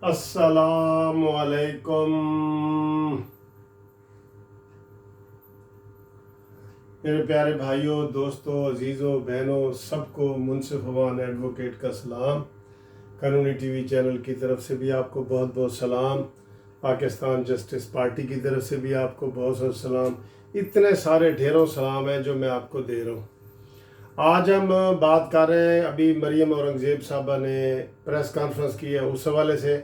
अस्सलाम वालेकुम मेरे प्यारे भाइयों, दोस्तों, अजीज़ों, बहनों, सबको मुनसिफ अवान एडवोकेट का सलाम। कानूनी टीवी चैनल की तरफ से भी आपको बहुत बहुत सलाम। पाकिस्तान जस्टिस पार्टी की तरफ से भी आपको बहुत बहुत सलाम। इतने सारे ढेरों सलाम हैं जो मैं आपको दे रहा हूँ। आज हम बात कर रहे हैं, अभी मरियम औरंगज़ेब साहबा ने प्रेस कॉन्फ्रेंस की है उस हवाले से,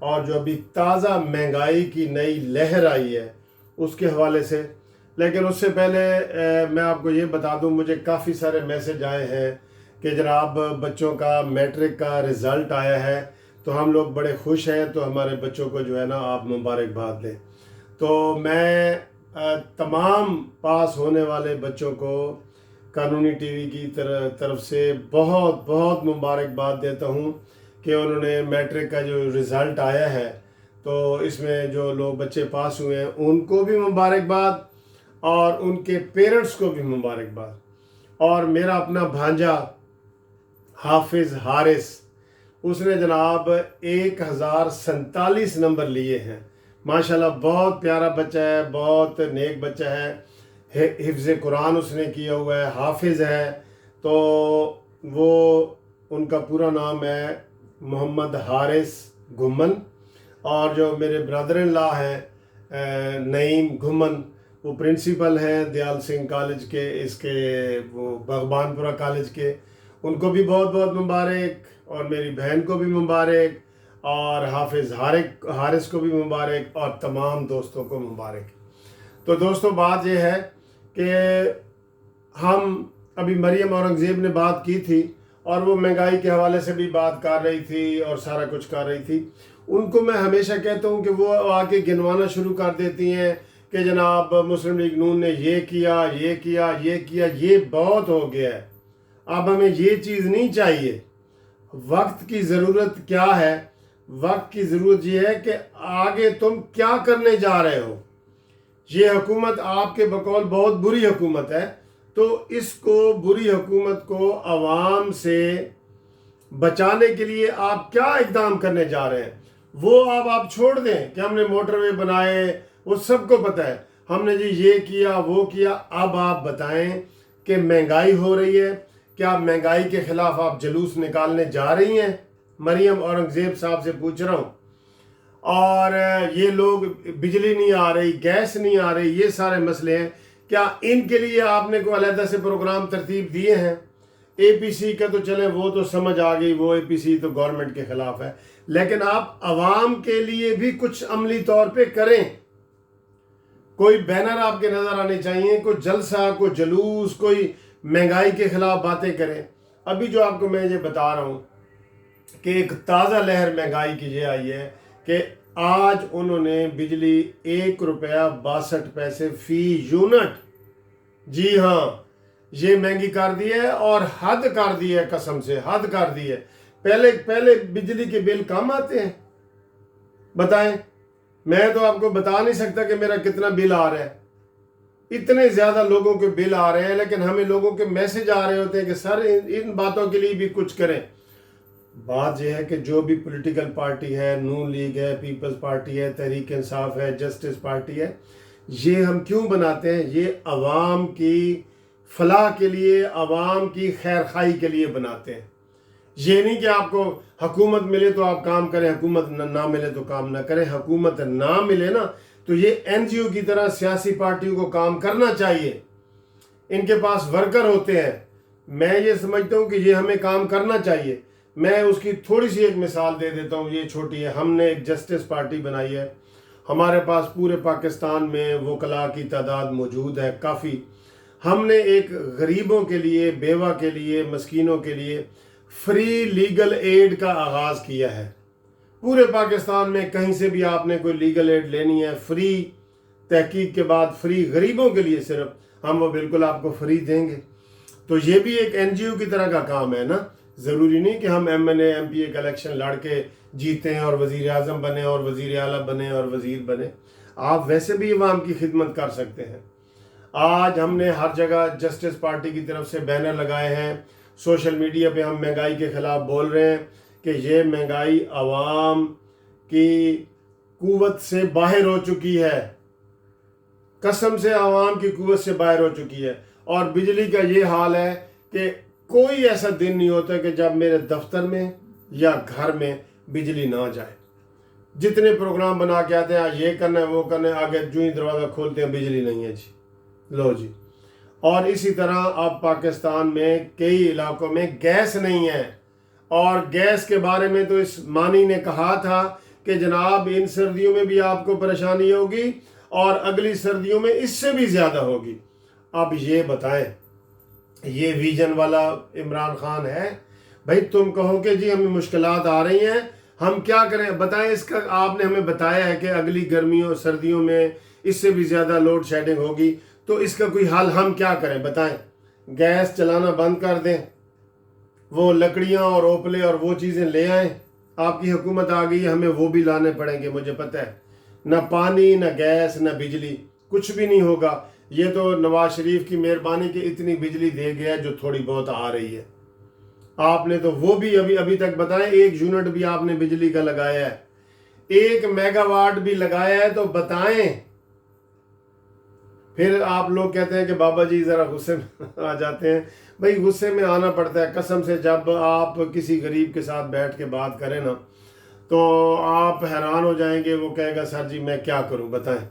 और जो अभी ताज़ा महंगाई की नई लहर आई है उसके हवाले से। लेकिन उससे पहले मैं आपको ये बता दूं, मुझे काफ़ी सारे मैसेज आए हैं कि जनाब बच्चों का मैट्रिक का रिज़ल्ट आया है तो हम लोग बड़े खुश हैं, तो हमारे बच्चों को जो है ना आप मुबारकबाद दें। तो मैं तमाम पास होने वाले बच्चों को कानूनी टीवी की तरफ से बहुत बहुत मुबारकबाद देता हूँ कि उन्होंने मैट्रिक का जो रिज़ल्ट आया है तो इसमें जो लोग बच्चे पास हुए हैं उनको भी मुबारकबाद और उनके पेरेंट्स को भी मुबारकबाद। और मेरा अपना भांजा हाफिज़ हारिस, उसने जनाब 1047 नंबर लिए हैं। माशाल्लाह बहुत प्यारा बच्चा है, बहुत नेक बच्चा है। हिफ्ज़ कुरान उसने किया हुआ है, हाफिज़ है। तो वो उनका पूरा नाम है मोहम्मद हारिस घुमन। और जो मेरे ब्रदर इन लॉ हैं नईम घुमन, वो प्रिंसिपल हैं दयाल सिंह कॉलेज के, इसके वो भगवानपुरा कॉलेज के, उनको भी बहुत बहुत मुबारक। और मेरी बहन को भी मुबारक, और हाफिज़ हारिस को भी मुबारक, और तमाम दोस्तों को मुबारक। तो दोस्तों बात यह है कि हम अभी मरियम औरंगज़ेब ने बात की थी और वो महंगाई के हवाले से भी बात कर रही थी और सारा कुछ कर रही थी। उनको मैं हमेशा कहता हूँ कि वो आके गिनवाना शुरू कर देती हैं कि जनाब मुस्लिम लीग नून ने ये किया, ये किया, ये किया। ये बहुत हो गया है, अब हमें ये चीज़ नहीं चाहिए। वक्त की ज़रूरत क्या है? वक्त की ज़रूरत ये है कि आगे तुम क्या करने जा रहे हो। ये हुकूमत आपके बकौल बहुत बुरी हुकूमत है, तो इसको, बुरी हुकूमत को अवाम से बचाने के लिए आप क्या इक़दाम करने जा रहे हैं? वो अब आप छोड़ दें कि हमने मोटरवे बनाए, वो सबको पता है हमने जी ये किया वो किया। अब आप बताएं कि महंगाई हो रही है, क्या महंगाई के ख़िलाफ़ आप जुलूस निकालने जा रही हैं? मरियम औरंगज़ेब साहब से पूछ रहा हूँ। और ये लोग, बिजली नहीं आ रही, गैस नहीं आ रही, ये सारे मसले हैं, क्या इनके लिए आपने कोई अलहदा से प्रोग्राम तरतीब दिए हैं? एपीसी का तो चले, वो तो समझ आ गई, वो एपीसी तो गवर्नमेंट के ख़िलाफ़ है, लेकिन आप आवाम के लिए भी कुछ अमली तौर पे करें। कोई बैनर आपके नज़र आने चाहिए, कोई जलसा, कोई जुलूस, कोई महंगाई के ख़िलाफ़ बातें करें। अभी जो आपको मैं ये बता रहा हूँ कि एक ताज़ा लहर महंगाई की ये आई है कि आज उन्होंने बिजली 1 रुपया 62 पैसे फ़ी यूनिट, जी हाँ, ये महंगी कर दी है और हद कर दी है, कसम से हद कर दी है। पहले बिजली के बिल कम आते हैं, बताएं। मैं तो आपको बता नहीं सकता कि मेरा कितना बिल आ रहा है, इतने ज़्यादा लोगों के बिल आ रहे हैं, लेकिन हमें लोगों के मैसेज आ रहे होते हैं कि सर इन बातों के लिए भी कुछ करें। बात यह है कि जो भी पॉलिटिकल पार्टी है, नून लीग है, पीपल्स पार्टी है, तहरीक इंसाफ है, जस्टिस पार्टी है, ये हम क्यों बनाते हैं? ये अवाम की फलाह के लिए, अवाम की खैर खाई के लिए बनाते हैं। ये नहीं कि आपको हुकूमत मिले तो आप काम करें, हुकूमत ना मिले तो काम ना करें। हुकूमत ना मिले ना तो ये एनजीओ की तरह सियासी पार्टियों को काम करना चाहिए। इनके पास वर्कर होते हैं, मैं ये समझता हूँ कि ये हमें काम करना चाहिए। मैं उसकी थोड़ी सी एक मिसाल दे देता हूँ, ये छोटी है। हमने एक जस्टिस पार्टी बनाई है, हमारे पास पूरे पाकिस्तान में वकला की तादाद मौजूद है काफ़ी। हमने एक गरीबों के लिए, बेवा के लिए, मस्कीनों के लिए फ्री लीगल एड का आगाज़ किया है। पूरे पाकिस्तान में कहीं से भी आपने कोई लीगल एड लेनी है, फ्री तहकीक के बाद फ्री, गरीबों के लिए सिर्फ, हम वो बिल्कुल आपको फ्री देंगे। तो ये भी एक एनजीओ की तरह का काम है ना। ज़रूरी नहीं कि हम एमएनए एमपीए का इलेक्शन लड़ के जीते हैं और वज़ीर आज़म बने और वज़ीर आला बने और वज़ीर बने। आप वैसे भी अवाम की खिदमत कर सकते हैं। आज हमने हर जगह जस्टिस पार्टी की तरफ से बैनर लगाए हैं, सोशल मीडिया पे हम महंगाई के ख़िलाफ़ बोल रहे हैं कि ये महंगाई अवाम की कुव्वत से बाहर हो चुकी है, कसम से आवाम की कुव्वत से बाहर हो चुकी है। और बिजली का ये हाल है कि कोई ऐसा दिन नहीं होता कि जब मेरे दफ्तर में या घर में बिजली ना जाए। जितने प्रोग्राम बना के आते हैं, ये करना है वो करना है, आगे जो ही दरवाज़ा खोलते हैं बिजली नहीं है जी, लो जी। और इसी तरह अब पाकिस्तान में कई इलाकों में गैस नहीं है, और गैस के बारे में तो इस मानी ने कहा था कि जनाब इन सर्दियों में भी आपको परेशानी होगी और अगली सर्दियों में इससे भी ज़्यादा होगी। अब ये बताएं, ये विजन वाला इमरान खान है? भाई तुम कहो कि जी हमें मुश्किलात आ रही हैं, हम क्या करें बताएं। इसका आपने हमें बताया है कि अगली गर्मियों सर्दियों में इससे भी ज़्यादा लोड शेडिंग होगी, तो इसका कोई हल हम क्या करें बताएं। गैस चलाना बंद कर दें, वो लकड़ियाँ और ओपले और वो चीज़ें ले आएं। आपकी हुकूमत आ गई, हमें वो भी लाने पड़ेंगे, मुझे पता है। न पानी, न गैस, न बिजली, कुछ भी नहीं होगा। ये तो नवाज शरीफ की मेहरबानी कि इतनी बिजली दे गया जो थोड़ी बहुत आ रही है। आपने तो वो भी अभी तक बताएं, 1 यूनिट भी आपने बिजली का लगाया है, 1 मेगावाट भी लगाया है, तो बताएं। फिर आप लोग कहते हैं कि बाबा जी ज़रा गुस्से में आ जाते हैं। भाई गुस्से में आना पड़ता है कसम से। जब आप किसी गरीब के साथ बैठ के बात करें ना, तो आप हैरान हो जाएंगे। वो कहेगा सर जी मैं क्या करूं बताएं,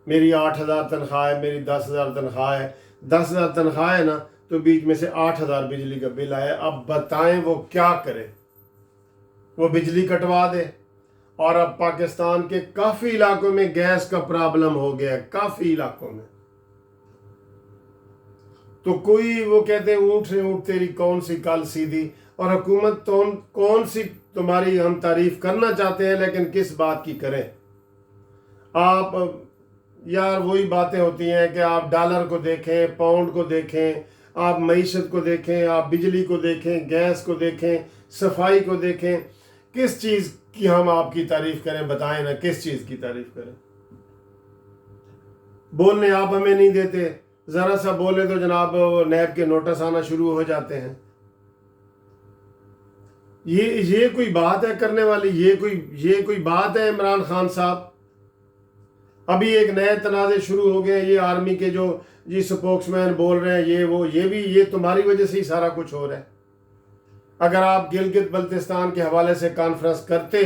मेरी 8,000 तनख्वाह है, मेरी 10,000 तनख्वाह है। 10,000 तनख्वाह है ना, तो बीच में से 8,000 बिजली का बिल आया। अब बताएं वो क्या करे, वो बिजली कटवा दे। और अब पाकिस्तान के काफ़ी इलाकों में गैस का प्रॉब्लम हो गया है, काफ़ी इलाकों में। तो कोई वो कहते हैं ऊँट से ऊँट तेरी कौन सी काल सीधी, और हुकूमत तो कौन सी तुम्हारी हम तारीफ करना चाहते हैं, लेकिन किस बात की करें। आप यार वही बातें होती हैं कि आप डॉलर को देखें, पाउंड को देखें, आप मईशत को देखें, आप बिजली को देखें, गैस को देखें, सफाई को देखें। किस चीज़ की हम आपकी तारीफ करें बताएं ना, किस चीज़ की तारीफ करें। बोलने आप हमें नहीं देते, ज़रा सा बोले तो जनाब नैब के नोटिस आना शुरू हो जाते हैं। ये कोई बात है करने वाली? ये कोई बात है इमरान खान साहब? अभी एक नए तनाज़े शुरू हो गए, ये आर्मी के जो जी स्पोक्समैन बोल रहे हैं, ये तुम्हारी वजह से ही सारा कुछ हो रहा है। अगर आप गिलगित बल्तिस्तान के हवाले से कॉन्फ्रेंस करते,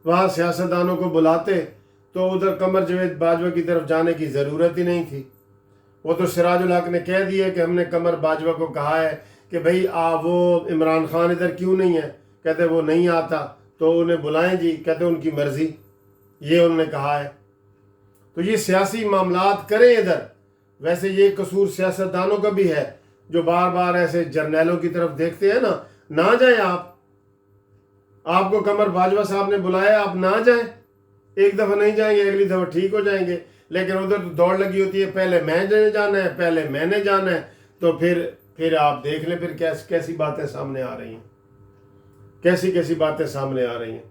वहाँ सियासतदानों को बुलाते, तो उधर कमर जावेद बाजवा की तरफ जाने की ज़रूरत ही नहीं थी। वो तो सिराजुल हक ने कह दिया कि हमने कमर बाजवा को कहा है कि भाई वो इमरान खान इधर क्यों नहीं है। कहते वो नहीं आता तो उन्हें बुलाएं जी, कहते उनकी मर्ज़ी, ये उन्होंने कहा है। तो ये सियासी मामलात करें इधर। वैसे ये कसूर सियासतदानों का भी है, जो बार बार ऐसे जर्नैलों की तरफ देखते हैं ना जाएं आप। आपको कमर बाजवा साहब ने बुलाया, आप ना जाएं। एक दफ़ा नहीं जाएंगे, अगली दफ़ा ठीक हो जाएंगे, लेकिन उधर तो दौड़ लगी होती है, पहले मैंने जाना है, पहले मैंने जाना है। तो फिर आप देख लें फिर कैसी बातें सामने आ रही हैं, कैसी बातें सामने आ रही हैं।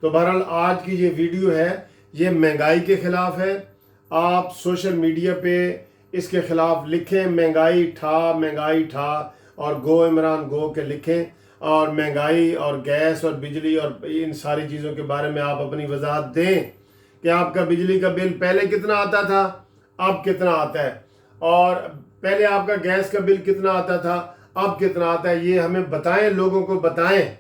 तो बहरहाल आज की ये वीडियो है, ये महंगाई के ख़िलाफ़ है। आप सोशल मीडिया पे इसके ख़िलाफ़ लिखें, महंगाई ठा और गो इमरान गो के लिखें, और महंगाई और गैस और बिजली और इन सारी चीज़ों के बारे में आप अपनी वजाहत दें कि आपका बिजली का बिल पहले कितना आता था, अब कितना आता है, और पहले आपका गैस का बिल कितना आता था, अब कितना आता है। ये हमें बताएं, लोगों को बताएं।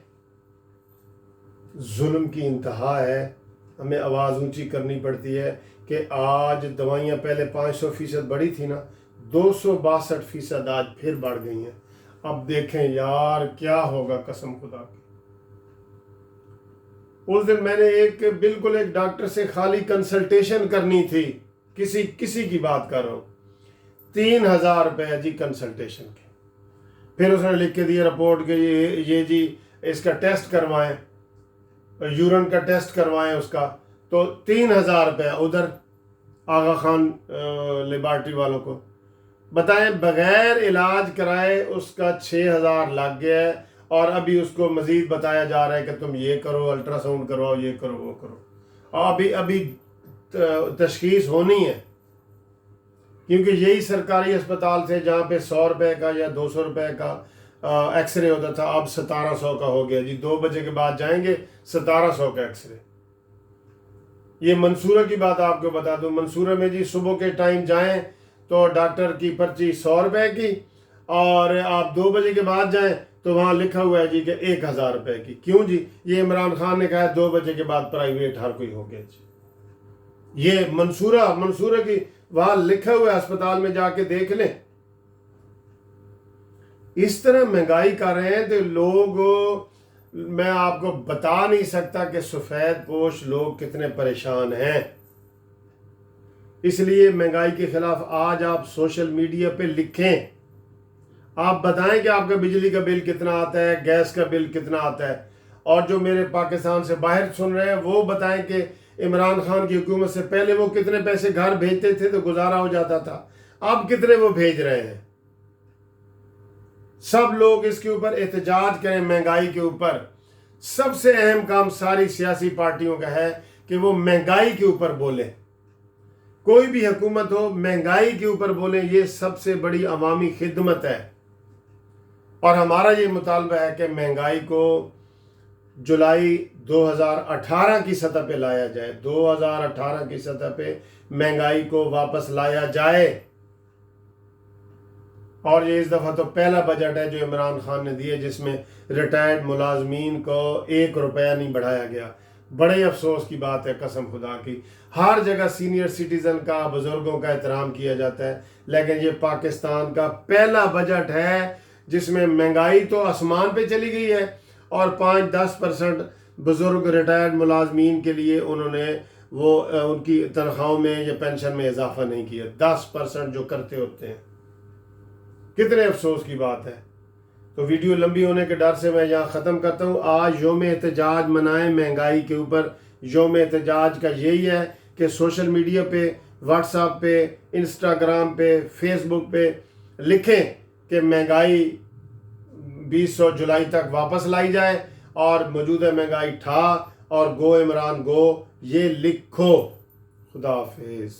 जुल्म की इंतहा है, हमें आवाज़ ऊंची करनी पड़ती है कि आज दवाइयाँ पहले 500% बढ़ी थी ना, 262% आज फिर बढ़ गई हैं। अब देखें यार क्या होगा, कसम खुदा की। उस दिन मैंने बिल्कुल एक डॉक्टर से खाली कंसल्टेशन करनी थी, किसी की बात कर रहा हूँ, 3,000 रुपये जी कंसल्टेशन के। फिर उसने लिख के दिया रिपोर्ट के ये जी इसका टेस्ट करवाएं, यूरिन का टेस्ट करवाएं उसका, तो 3,000 रुपये उधर आगा खान लेबार्ट्री वालों को। बताएं बग़ैर इलाज कराए उसका 6,000 लग गया है, और अभी उसको मज़ीद बताया जा रहा है कि तुम ये करो, अल्ट्रासाउंड करवाओ, ये करो वो करो। और अभी तशख़ीस होनी है, क्योंकि यही सरकारी अस्पताल थे जहाँ पे 100 रुपये का या 200 रुपये का एक्सरे होता था, अब 1700 का हो गया जी। 2 बजे के बाद जाएंगे 1700 का एक्सरे। یہ منصورہ کی بات آپ کو بتا دوں، منصورہ میں جی صبح کے ٹائم جائیں تو ڈاکٹر کی پرچی 100 روپے کی، اور آپ 2 بجے کے بعد جائیں تو وہاں لکھا ہوا ہے جی کہ 1000 روپے کی۔ کیوں جی؟ یہ عمران خان نے کہا ہے 2 بجے کے بعد پرائیویٹ ہر کوئی ہو گیا جی۔ یہ منصورہ کی وہاں لکھا ہوا ہے، اسپتال میں جا کے دیکھ لیں۔ اس طرح مہنگائی کر رہے ہیں تو لوگ، میں آپ کو بتا نہیں سکتا کہ سفید پوش لوگ کتنے پریشان ہیں۔ اس لیے مہنگائی کے خلاف آج آپ سوشل میڈیا پہ لکھیں، آپ بتائیں کہ آپ کا بجلی کا بل کتنا آتا ہے، گیس کا بل کتنا آتا ہے، اور جو میرے پاکستان سے باہر سن رہے ہیں وہ بتائیں کہ عمران خان کی حکومت سے پہلے وہ کتنے پیسے گھر بھیجتے تھے تو گزارا ہو جاتا تھا، اب کتنے وہ بھیج رہے ہیں۔ سب لوگ اس کے اوپر احتجاج کریں، مہنگائی کے اوپر۔ سب سے اہم کام ساری سیاسی پارٹیوں کا ہے کہ وہ مہنگائی کے اوپر بولیں، کوئی بھی حکومت ہو مہنگائی کے اوپر بولیں، یہ سب سے بڑی عوامی خدمت ہے۔ اور ہمارا یہ مطالبہ ہے کہ مہنگائی کو جولائی 2018 کی سطح پہ لایا جائے، 2018 کی سطح پہ مہنگائی کو واپس لایا جائے۔ اور یہ اس دفعہ تو پہلا بجٹ ہے جو عمران خان نے دیے جس میں ریٹائرڈ ملازمین کو 1 روپیہ نہیں بڑھایا گیا۔ بڑے افسوس کی بات ہے، قسم خدا کی۔ ہر جگہ سینئر سٹیزن کا، بزرگوں کا احترام کیا جاتا ہے، لیکن یہ پاکستان کا پہلا بجٹ ہے جس میں مہنگائی تو آسمان پہ چلی گئی ہے، اور 5-10% بزرگ ریٹائرڈ ملازمین کے لیے انہوں نے وہ ان کی تنخواہوں میں یا پینشن میں اضافہ نہیں کیا، 10% جو کرتے ہوتے ہیں۔ کتنے افسوس کی بات ہے۔ تو ویڈیو لمبی ہونے کے ڈر سے میں یہاں ختم کرتا ہوں۔ آج یوم احتجاج منائیں مہنگائی کے اوپر۔ یوم احتجاج کا یہی ہے کہ سوشل میڈیا پہ، واٹس ایپ پہ، انسٹاگرام پہ، فیس بک پہ لکھیں کہ مہنگائی 2000 جولائی تک واپس لائی جائے، اور موجودہ مہنگائی ٹھا اور گو عمران گو، یہ لکھو۔ خدا حافظ۔